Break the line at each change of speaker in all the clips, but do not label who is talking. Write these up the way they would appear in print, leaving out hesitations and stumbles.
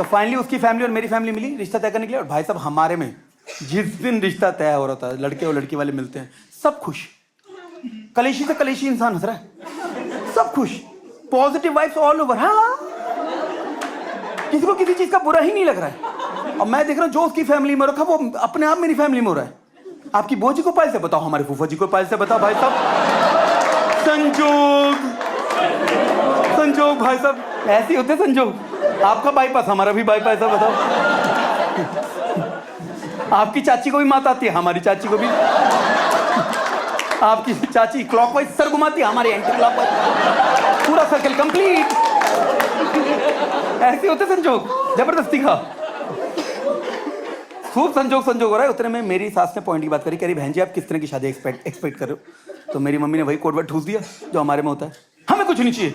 तो फाइनली उसकी फैमिली और मेरी फैमिली मिली, रिश्ता तय करने के लिए। और भाई साहब हमारे में जिस दिन रिश्ता तय हो रहा था, लड़के और लड़की वाले मिलते हैं, सब खुश, कलेशी से कलेशी इंसान हंस रहा है, सब खुश, पॉजिटिव वाइब्स ऑल ओवर। हाँ, किसी को किसी चीज का बुरा ही नहीं लग रहा है। और मैं देख रहा हूँ जो उसकी फैमिली में रखा वो अपने आप मेरी फैमिली में हो रहा है। आपकी बुआ जी को पायल से बताओ, हमारे फूफा जी को पायल से बताओ। भाई साहब संजोग, संजोग भाई साहब, ऐसे होते संजोग। आपका बाईपास, हमारा भी बाईपास है, बताओ। आपकी चाची को भी मात आती है, हमारी चाची को भी। आपकी चाची क्लॉकवाइज सर घुमाती है, हमारी एंटी क्लॉकवाइज, पूरा सर्कल कंप्लीट। ऐसे होते संजोग, जबरदस्ती का खूब संजोग संजोग हो रहा है। उतने में मेरी सास ने पॉइंट की बात करी, कह रही बहन जी आप किस तरह की शादी एक्सपेक्ट कर रहे हो। तो मेरी मम्मी ने वही कोड वर्ड ठूस दिया जो हमारे में होता है, हमें कुछ नहीं चाहिए,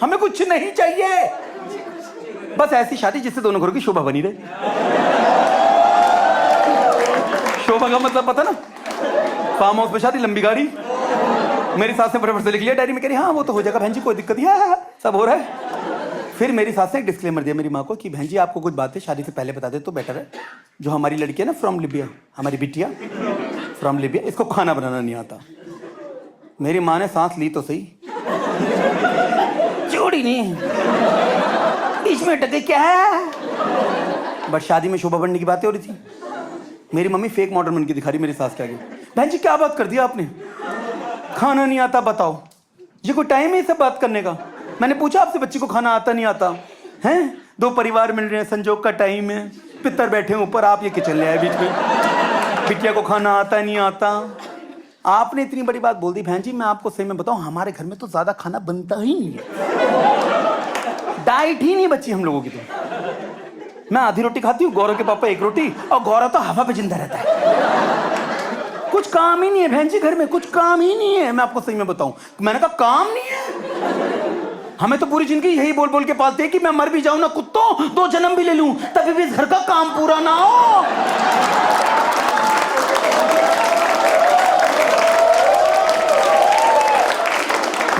हमें कुछ नहीं चाहिए, बस ऐसी शादी जिससे दोनों घरों की शोभा बनी रहे। शोभा का मतलब पता ना, फार्म हाउस में शादी, लंबी गाड़ी। मेरी सास ने फटाफट से लिख लिया डायरी में, कह रही हाँ वो तो हो जाएगा बहन जी, कोई दिक्कत नहीं है, सब हो रहा है। फिर मेरी सास ने एक डिस्क्लेमर दिया मेरी माँ को कि बहन जी आपको कुछ बातें शादी से पहले बता दे तो बेटर है। जो हमारी लड़की है ना फ्रॉम लिबिया, हमारी बिटिया फ्रॉम लिबिया, इसको खाना बनाना नहीं आता। मेरी माँ ने सांस ली तो सही, छोड़ी नहीं, बीच में अटक गई क्या है। बट शादी में शोभा बढ़ने की बातें हो रही थी। मेरी मम्मी फेक मॉडर्न बन के दिखा रही मेरी सास के आगे, बहन जी क्या बात कर दिया आपने, खाना नहीं आता बताओ, ये कोई टाइम है सब बात करने का। मैंने पूछा आपसे बच्ची को खाना आता नहीं आता हैं, दो परिवार मिल रहे हैं, संजोग का टाइम है, पितर बैठे हैं ऊपर, आप ये किचन ले आए बीच में, बिटिया को खाना आता नहीं आता। आपने इतनी बड़ी बात बोल दी। बहन जी मैं आपको सही में बताऊं, हमारे घर में तो ज्यादा खाना बनता ही नहीं है, डाइट ही नहीं बची हम लोगों की। तो मैं आधी रोटी खाती हूँ, गौरव के पापा एक रोटी, और गौरव तो हवा पे जिंदा रहता है। कुछ काम ही नहीं है बहन जी घर में, कुछ काम ही नहीं है। मैं आपको सही में बताऊं, मैंने कहा काम नहीं है। हमें तो पूरी जिंदगी यही बोल बोल के पालते हैं कि मैं मर भी जाऊं ना कुत्तों, 2 जन्म भी ले लूं, तभी भी इस घर का काम पूरा ना हो।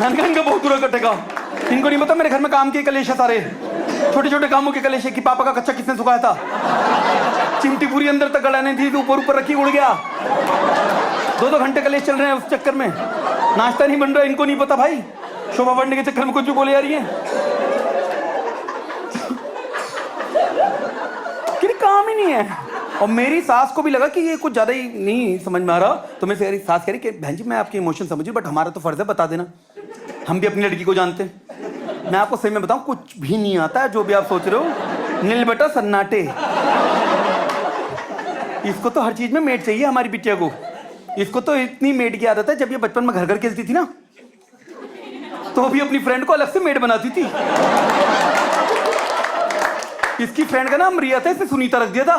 मैंने कहा इनका बहुत बुरा कटेगा, इनको नहीं पता मेरे घर में काम के कलेश है सारे, छोटे छोटे कामों के कलेश है कि पापा का कच्चा किसने सुखाया था, चिमटी पूरी अंदर तक गड़ाने थी तो ऊपर ऊपर रखी उड़ गया, 2-2 घंटे कलेश चल रहे हैं उस चक्कर में, नाश्ता नहीं बन रहा, इनको नहीं पता भाई, शोभा बढ़ने के चक्कर में कुछ भी बोले जा रही है। कि काम ही नहीं है। और मेरी सास को भी लगा कि ये कुछ ज्यादा ही नहीं समझ में आ रहा, तो मेरी सास कह रही कि बहन जी मैं आपकी इमोशन समझी, बट हमारा तो फर्ज है बता देना, हम भी अपनी लड़की को जानते हैं। मैं आपको सही में बताऊं, कुछ भी नहीं आता है जो भी आप सोच रहे हो, नील बटा सन्नाटे। इसको तो हर चीज में मेड चाहिए हमारी बिटिया को, इसको तो इतनी मेड की आदत है, जब ये बचपन में घर घर खेलती थी ना तो भी अपनी फ्रेंड को अलग से मेड बनाती थी। इसकी फ्रेंड का नाम रिया था, इसे सुनीता रख दिया था।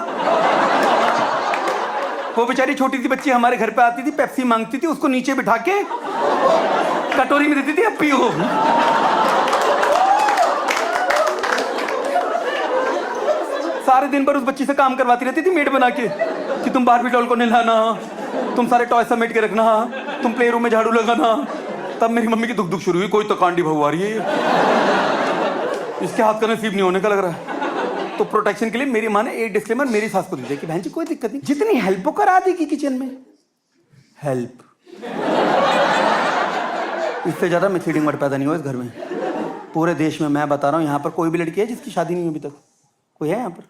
वो बेचारी छोटी सी बच्ची हमारे घर पे आती थी, पेप्सी मांगती थी, उसको नीचे बिठा के कटोरी में देती थी, अब पियो। सारे दिन भर उस बच्ची से काम करवाती रहती थी मेड बना के, कि तुम बारबी डॉल को नहलाना, तुम सारे टॉय समेट के रखना, तुम प्ले रूम में झाड़ू लगाना। तब मेरी मम्मी की दुख दुख शुरू हुई, कोई तो कांडी बहू आ रही है, इसके हाथ का नसीब नहीं होने का लग रहा है। तो प्रोटेक्शन के लिए मेरी माँ ने एक डिस्क्लेमर मेरी सास को दी थी कि बहन जी कोई दिक्कत नहीं, जितनी हेल्प करा देगी किचन में, हेल्प, इससे ज्यादा मिसलीडिंग वर्ड पैदा नहीं हुआ इस घर में। पूरे देश में मैं बता रहा हूँ, यहाँ पर कोई भी लड़की है जिसकी शादी नहीं हुई अभी तक, कोई है यहाँ पर?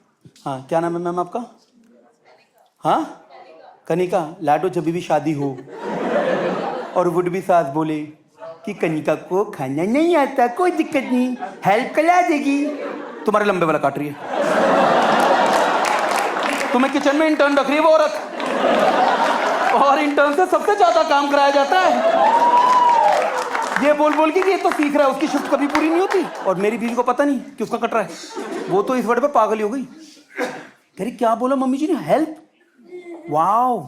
हाँ, क्या नाम है मैम आपका? हाँ, कनिका। लाडो जब भी शादी हो और वुड भी सास बोले कि कनिका को खाना नहीं आता, कोई दिक्कत नहीं, हेल्प करा देगी, तुम्हारे लंबे वाला काट रही है, तुम्हें किचन में इंटर्न रख रही है वो औरत, और इंटर्न से सबसे ज्यादा काम कराया जाता है, ये बोल बोल के कि ये तो सीख रहा है, उसकी शिफ्ट कभी पूरी नहीं होती। और मेरी बीवी को पता नहीं कि उसका कट रहा है, वो तो इस वर्ड पे पागल ही हो गई, कह रही क्या बोला मम्मी जी ने, हेल्प, वाओ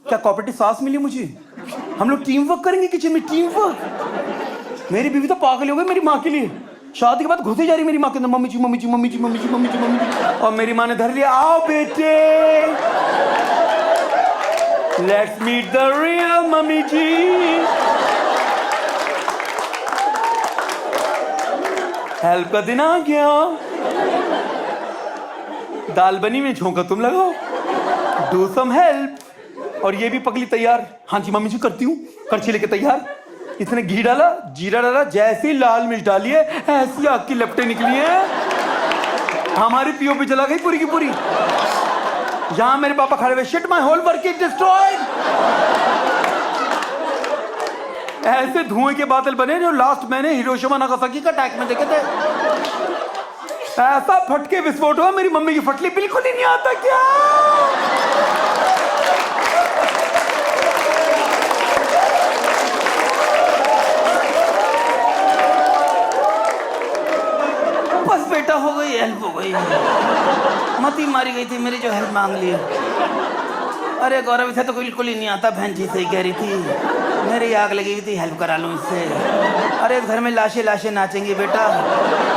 क्या कोऑपरेटिव सास मिली मुझे, हम लोग टीम वर्क करेंगे किचन में, टीम वर्क। मेरी बीवी तो पागल हो गई मेरी माँ के लिए, शादी के बाद घुसे जा रही मेरी माँ के अंदर, mummy ji mummy ji mummy ji mummy ji mummy ji mummy ji, और मेरी माँ ने धर लिया, आओ बेटे let's meet the real mummy ji. Help का दिन आ गया। दाल बनी में झोंका तुम लगाओ, डू सम हेल्प। और ये भी पगली तैयार। हाँ जी मम्मी जी करती हूँ, करछी लेके तैयार। इसने घी डाला, जीरा डाला, जैसी लाल मिर्च डाली है ऐसी आग की लपटें निकली हैं, हमारी पीओपी जला गई पूरी की पूरी। यहां मेरे पापा खड़े हुए, shit my whole work is destroyed. ऐसे धुएं के बादल बने जो लास्ट मैंने हिरोशिमा नागासाकी का अटैक में देखे थे। ऐसा फटके विस्फोट हुआ, मेरी मम्मी की फटली बिल्कुल ही नहीं आता क्या। बस बेटा हो गई, हेल्प हो गई, मती मारी गई थी मेरी जो हेल्प मांग ली। अरे गौरव इसे तो बिल्कुल ही नहीं आता, बहन जी सही कह रही थी, मेरी आग लगी हुई थी, हेल्प करा लूं इससे। अरे घर में लाशें लाशें नाचेंगी बेटा,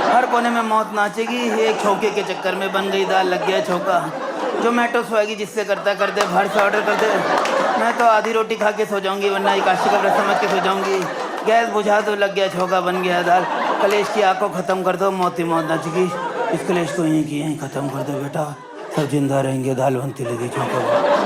हर कोने में मौत नाचेगी। एक छौके के चक्कर में बन गई दाल, लग गया छौका। जोमेटो स्विगी जिससे करता कर दे, बाहर से ऑर्डर कर दे। मैं तो आधी रोटी खा के सो जाऊंगी, वरना एकादशी का व्रत समझ के सो जाऊंगी। गैस बुझा दो, लग गया छौका, बन गया दाल। कलेश की आग को खत्म कर दो, मौत ही मौत नाचेगी। इस कलेश को यहीं की यहीं खत्म कर दो बेटा, सब जिंदा रहेंगे, दाल बनती लगी छौका।